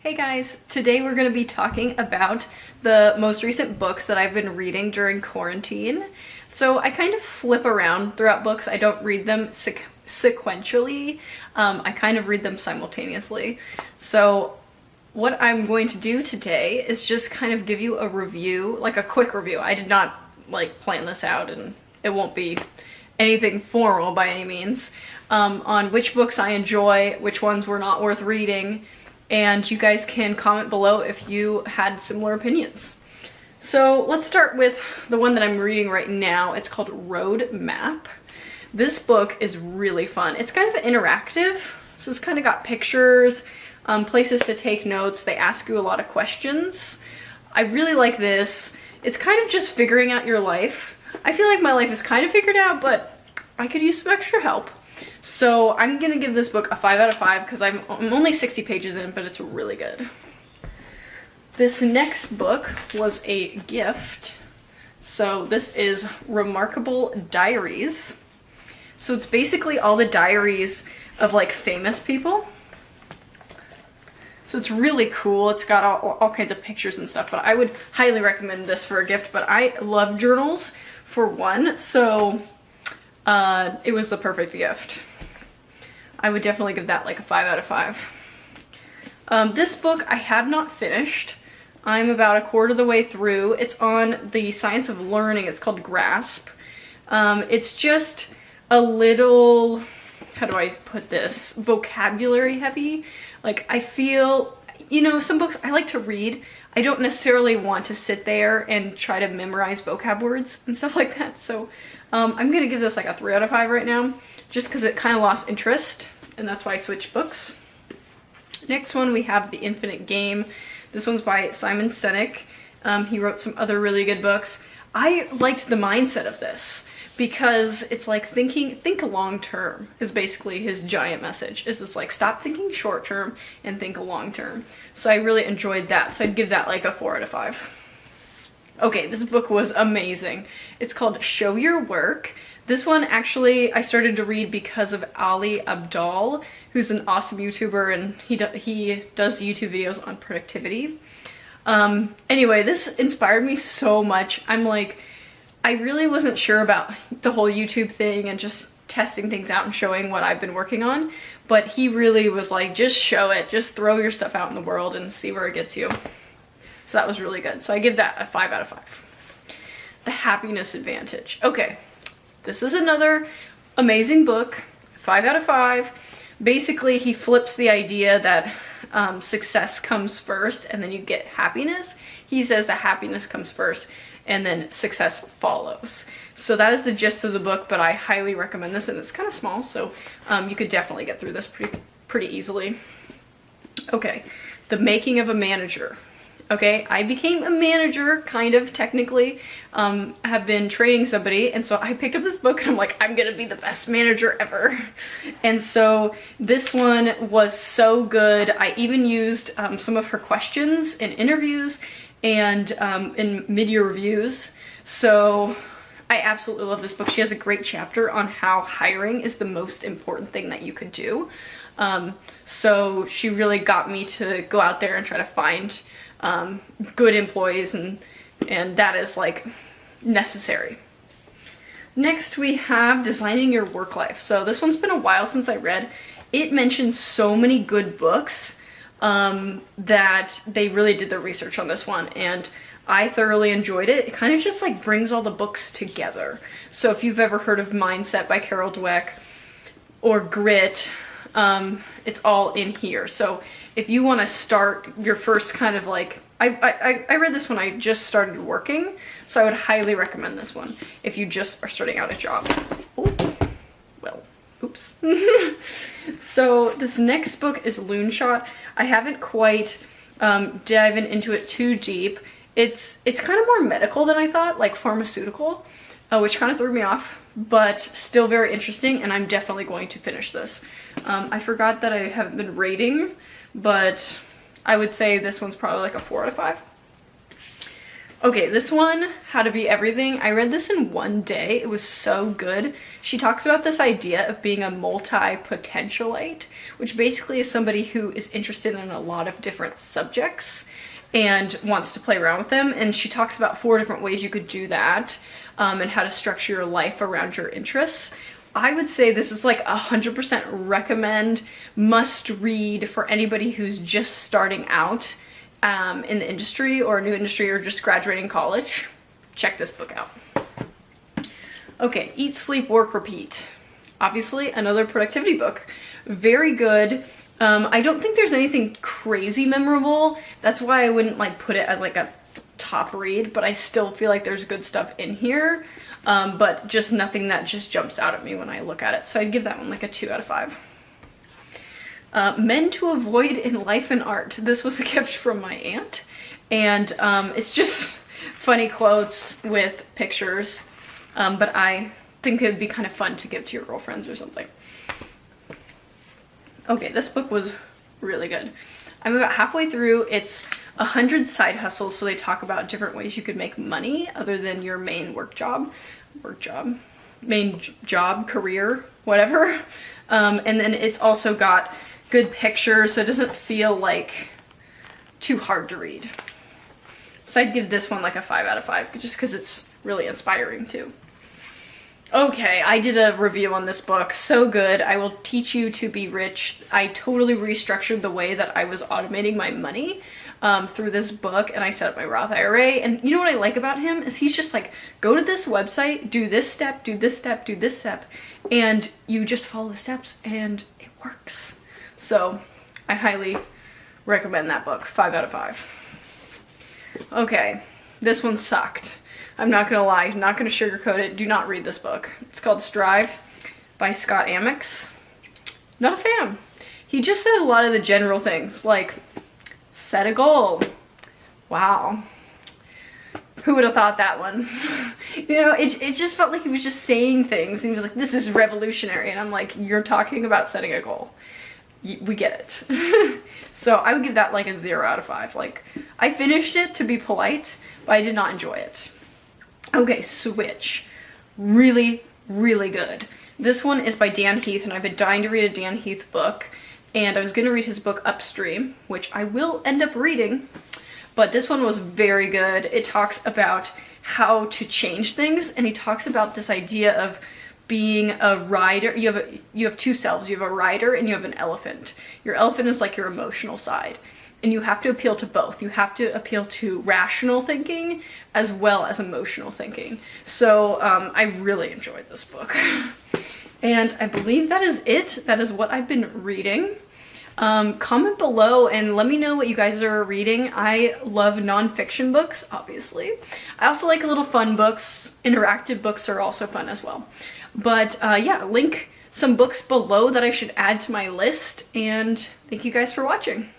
Hey guys, today we're going to be talking about the most recent books that I've been reading during quarantine. So I kind of flip around throughout books. I don't read them sequentially. I kind of read them simultaneously. So what I'm going to do today is just kind of give you a review, like a quick review. I did not plan this out, and it won't be anything formal by any means, on which books I enjoy, which ones were not worth reading, and you guys can comment below if you had similar opinions. So let's start with the one that I'm reading right now. It's called Road Map. This book is really fun. It's kind of interactive, so it's kind of got pictures, places to take notes. They ask you a lot of questions. I really like this. It's kind of just figuring out your life. I feel like my life is kind of figured out, but I could use some extra help. So I'm gonna give this book a 5 out of 5 because I'm only 60 pages in, but it's really good. This next book was a gift. So this is Remarkable Diaries. So it's basically all the diaries of like famous people. So it's really cool. It's got all kinds of pictures and stuff, but I would highly recommend this for a gift. But I love journals for one, so it was the perfect gift. I would definitely give that like a 5 out of 5. This book I have not finished. I'm about a quarter of the way through. It's on the science of learning. It's called Grasp. It's just a little, how do I put this, vocabulary heavy. Like, I feel, you know, some books I like to read, I don't necessarily want to sit there and try to memorize vocab words and stuff like that. So I'm gonna give this like a 3 out of 5 right now, just because it kind of lost interest, and that's why I switched books. Next one, we have The Infinite Game. This one's by Simon Sinek. He wrote some other really good books. I liked the mindset of this because it's like think long term is basically his giant message. It's just like stop thinking short term and think long term. So I really enjoyed that. So I'd give that like a 4 out of 5. Okay, this book was amazing. It's called Show Your Work. This one actually I started to read because of Ali Abdaal, who's an awesome YouTuber, and he does YouTube videos on productivity. Anyway, this inspired me so much. I'm like, I really wasn't sure about the whole YouTube thing and just testing things out and showing what I've been working on, but he really was like, just show it, just throw your stuff out in the world and see where it gets you. So that was really good. So I give that a 5 out of 5. The Happiness Advantage. Okay, this is another amazing book, 5 out of 5. Basically, he flips the idea that success comes first and then you get happiness. He says that happiness comes first and then success follows. So that is the gist of the book, but I highly recommend this, and it's kind of small, so you could definitely get through this pretty easily. Okay, The Making of a Manager. Okay, I became a manager, kind of, technically. I have been training somebody, and so I picked up this book and I'm like, I'm gonna be the best manager ever. And so this one was so good. I even used some of her questions in interviews and in mid-year reviews. So I absolutely love this book. She has a great chapter on how hiring is the most important thing that you could do. So she really got me to go out there and try to find good employees, and that is like necessary. Next we have Designing Your Work Life. So this one's been a while since I read. It mentions so many good books that they really did their research on this one, and I thoroughly enjoyed it. It kind of just like brings all the books together. So if you've ever heard of Mindset by Carol Dweck or Grit, it's all in here. So if you want to start your first kind of like, I read this when I just started working, so I would highly recommend this one if you just are starting out a job. Oh, well, oops. So this next book is Loonshot. I haven't quite diving into it too deep. It's kind of more medical than I thought, like pharmaceutical, which kind of threw me off, but still very interesting, and I'm definitely going to finish this. I forgot that I haven't been rating, but I would say this one's probably like a 4 out of 5. Okay, this one, How to Be Everything. I read this in one day. It was so good. She talks about this idea of being a multi-potentialite, which basically is somebody who is interested in a lot of different subjects and wants to play around with them. And she talks about 4 different ways you could do that, and how to structure your life around your interests. I would say this is like 100% recommend, must read for anybody who's just starting out in the industry or a new industry or just graduating college. Check this book out. Okay, Eat, Sleep, Work, Repeat. Obviously another productivity book. Very good. I don't think there's anything crazy memorable. That's why I wouldn't like put it as like a top read, but I still feel like there's good stuff in here. But just nothing that just jumps out at me when I look at it. So I'd give that one like a 2 out of 5. Men to Avoid in Life and Art. This was a gift from my aunt, and it's just funny quotes with pictures, but I think it would be kind of fun to give to your girlfriends or something. Okay, this book was really good. I'm about halfway through. It's 100 Side Hustles, so they talk about different ways you could make money other than your main main job, career, whatever. And then it's also got good pictures, so it doesn't feel like too hard to read. So I'd give this one like a 5 out of 5, just because it's really inspiring too. Okay, I did a review on this book. So good. I Will Teach You to Be Rich. I totally restructured the way that I was automating my money through this book, and I set up my Roth IRA. And you know what I like about him is he's just like, go to this website, do this step, do this step, do this step, and you just follow the steps and it works. So I highly recommend that book. 5 out of 5. Okay, this one sucked. I'm not gonna lie, not gonna sugarcoat it. Do not read this book. It's called Strive by Scott Amix. Not a fan. He just said a lot of the general things, like set a goal. Wow. Who would have thought that one? You know, it just felt like he was just saying things. And he was like, this is revolutionary. And I'm like, you're talking about setting a goal. We get it. So I would give that like a 0 out of 5. Like, I finished it to be polite, but I did not enjoy it. Okay, Switch. Really, really good. This one is by Dan Heath, and I've been dying to read a Dan Heath book. And I was going to read his book Upstream, which I will end up reading. But this one was very good. It talks about how to change things, and he talks about this idea of being a rider. You have 2 selves. You have a rider and you have an elephant. Your elephant is like your emotional side, and you have to appeal to both. You have to appeal to rational thinking as well as emotional thinking. So I really enjoyed this book. And I believe that is it. That is what I've been reading. Comment below and let me know what you guys are reading. I love nonfiction books, obviously. I also like little fun books. Interactive books are also fun as well. But yeah, link some books below that I should add to my list, and thank you guys for watching.